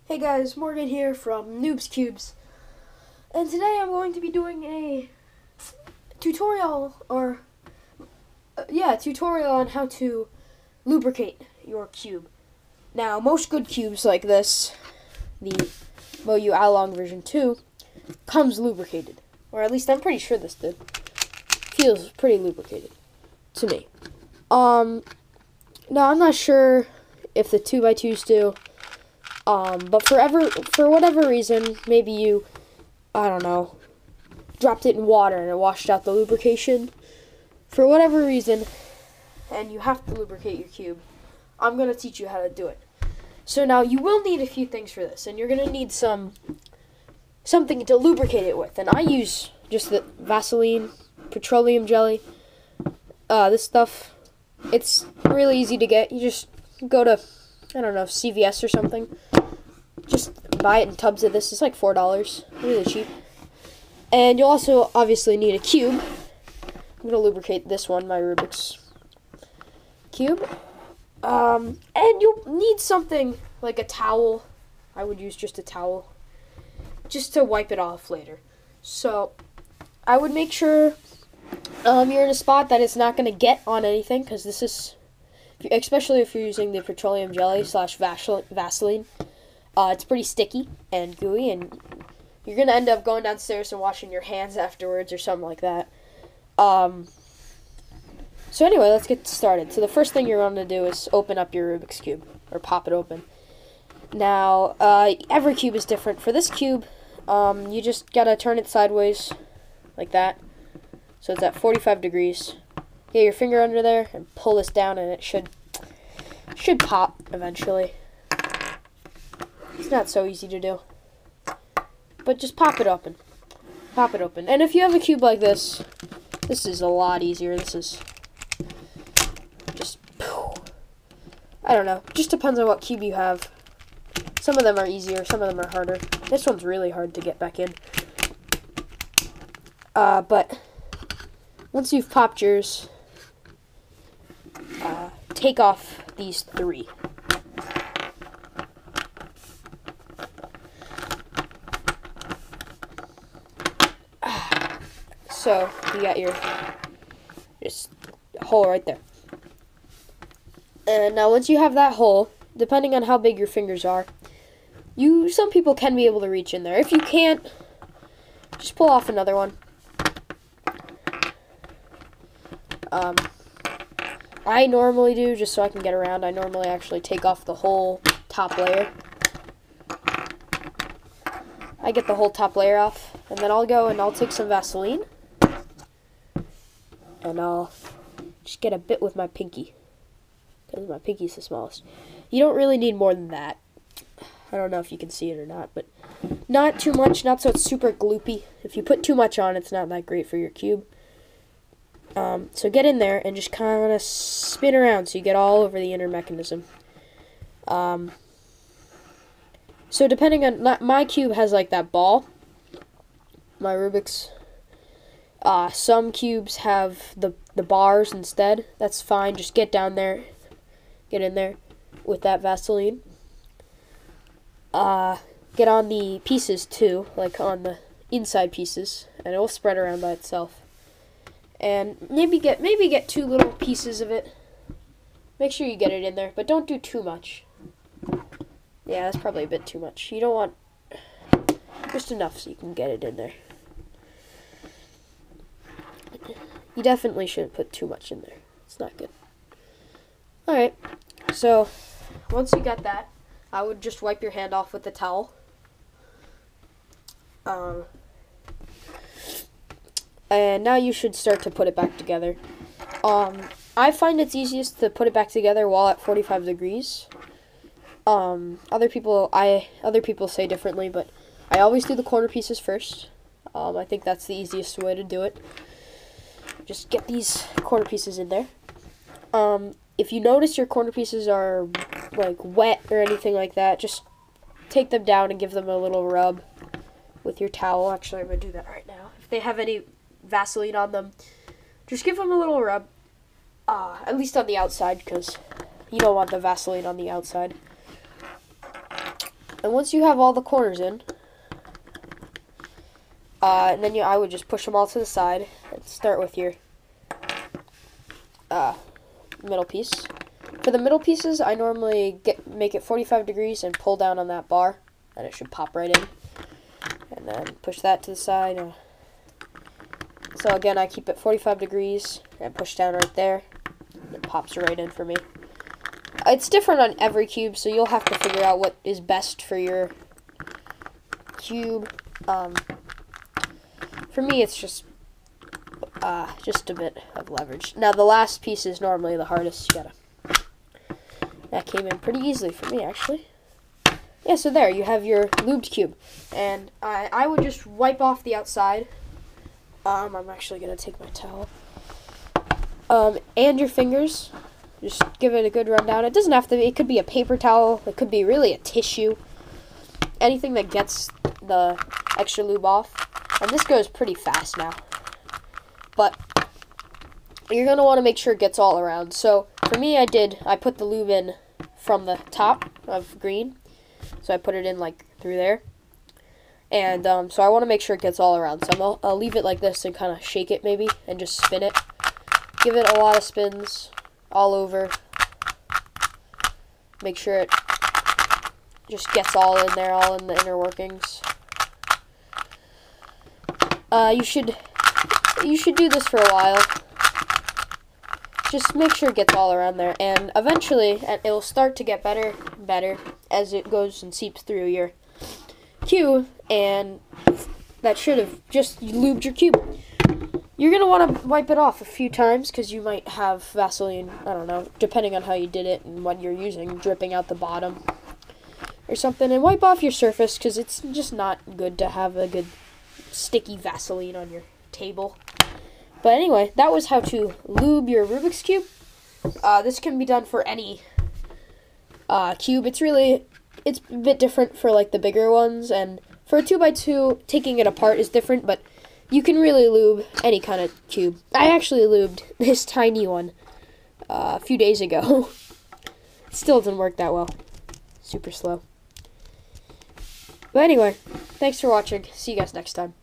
Hey guys, Morgan here from Noobs Cubes, and today I'm going to be doing a tutorial, tutorial on how to lubricate your cube. Now, most good cubes like this, the Moyu Along version 2, comes lubricated, or at least I'm pretty sure this did. Feels pretty lubricated to me. Now I'm not sure if the 2x2s do. But for whatever reason, maybe you, I don't know, dropped it in water and it washed out the lubrication. For whatever reason, and you have to lubricate your cube, I'm going to teach you how to do it. So now you will need a few things for this, and you're going to need something to lubricate it with. And I use just the Vaseline, petroleum jelly, this stuff. It's really easy to get. You just go to, I don't know, CVS or something. Just buy it in tubs of this. It's like $4. Really cheap. And you'll also obviously need a cube. I'm going to lubricate this one, my Rubik's cube. And you'll need something like a towel. I would use just a towel. Just to wipe it off later. So, I would make sure you're in a spot that it's not going to get on anything. Because this is, especially if you're using the petroleum jelly / Vaseline. It's pretty sticky and gooey, and you're going to end up going downstairs and washing your hands afterwards or something like that. So anyway, let's get started. So the first thing you're going to do is open up your Rubik's Cube, or pop it open. Now, every cube is different. For this cube, you just got to turn it sideways, like that. So it's at 45 degrees. Get your finger under there and pull this down, and it should pop eventually. It's not so easy to do. But just pop it open. Pop it open. And if you have a cube like this is a lot easier. This is just, I don't know. Just depends on what cube you have. Some of them are easier, some of them are harder. This one's really hard to get back in. But once you've popped yours, take off these 3. So, you got your just hole right there. And now once you have that hole, depending on how big your fingers are, some people can be able to reach in there. If you can't, just pull off another one. I normally do, just so I can get around, I normally actually take off the whole top layer. I get the whole top layer off, and then I'll go and I'll take some Vaseline. And I'll just get a bit with my pinky, because my pinky's the smallest. You don't really need more than that. I don't know if you can see it or not, but not too much, not so it's super gloopy. If you put too much on, it's not that great for your cube. So get in there and just kind of spin around so you get all over the inner mechanism. So depending on, my cube has like that ball, my Rubik's. Some cubes have the bars instead. That's fine. Just get down there. Get in there with that Vaseline. Get on the pieces too, like on the inside pieces, and it will spread around by itself. And maybe get 2 little pieces of it. Make sure you get it in there, but don't do too much. Yeah, that's probably a bit too much. You don't want just enough so you can get it in there. You definitely shouldn't put too much in there. It's not good. Alright, so once you got that, I would just wipe your hand off with the towel. And now you should start to put it back together. I find it's easiest to put it back together while at 45 degrees. Other people say differently, but I always do the corner pieces first. I think that's the easiest way to do it. Just get these corner pieces in there. If you notice your corner pieces are like wet or anything like that, just take them down and give them a little rub with your towel. Actually, I'm going to do that right now. If they have any Vaseline on them, just give them a little rub. At least on the outside, because you don't want the Vaseline on the outside. And once you have all the corners in, and then I would just push them all to the side and start with your middle piece. For the middle pieces, I normally make it 45 degrees and pull down on that bar, and it should pop right in. And then push that to the side. So again, I keep it 45 degrees and push down right there. It pops right in for me. It's different on every cube, so you'll have to figure out what is best for your cube. For me, it's just a bit of leverage. Now, the last piece is normally the hardest. That came in pretty easily for me, actually. Yeah, so there, you have your lubed cube. And I would just wipe off the outside. I'm actually going to take my towel. And your fingers. Just give it a good rundown. It doesn't have to be, it could be a paper towel. It could be really a tissue. Anything that gets the extra lube off. And this goes pretty fast now. But you're going to want to make sure it gets all around. So for me, I put the lube in from the top of green. So I put it in like through there. And so I want to make sure it gets all around. So I'll leave it like this and kind of shake it maybe and just spin it. Give it a lot of spins all over. Make sure it just gets all in there, all in the inner workings. You should do this for a while. Just make sure it gets all around there, and eventually it'll start to get better and better as it goes and seeps through your cube, and that should have just lubed your cube. You're going to want to wipe it off a few times because you might have Vaseline, I don't know, depending on how you did it and what you're using, dripping out the bottom or something. And wipe off your surface because it's just not good to have a good sticky Vaseline on your table. But anyway, that was how to lube your Rubik's Cube. This can be done for any cube. It's a bit different for like the bigger ones, and for a 2x2, taking it apart is different, but you can really lube any kind of cube. I actually lubed this tiny one a few days ago. It still doesn't work that well. Super slow. But anyway, thanks for watching. See you guys next time.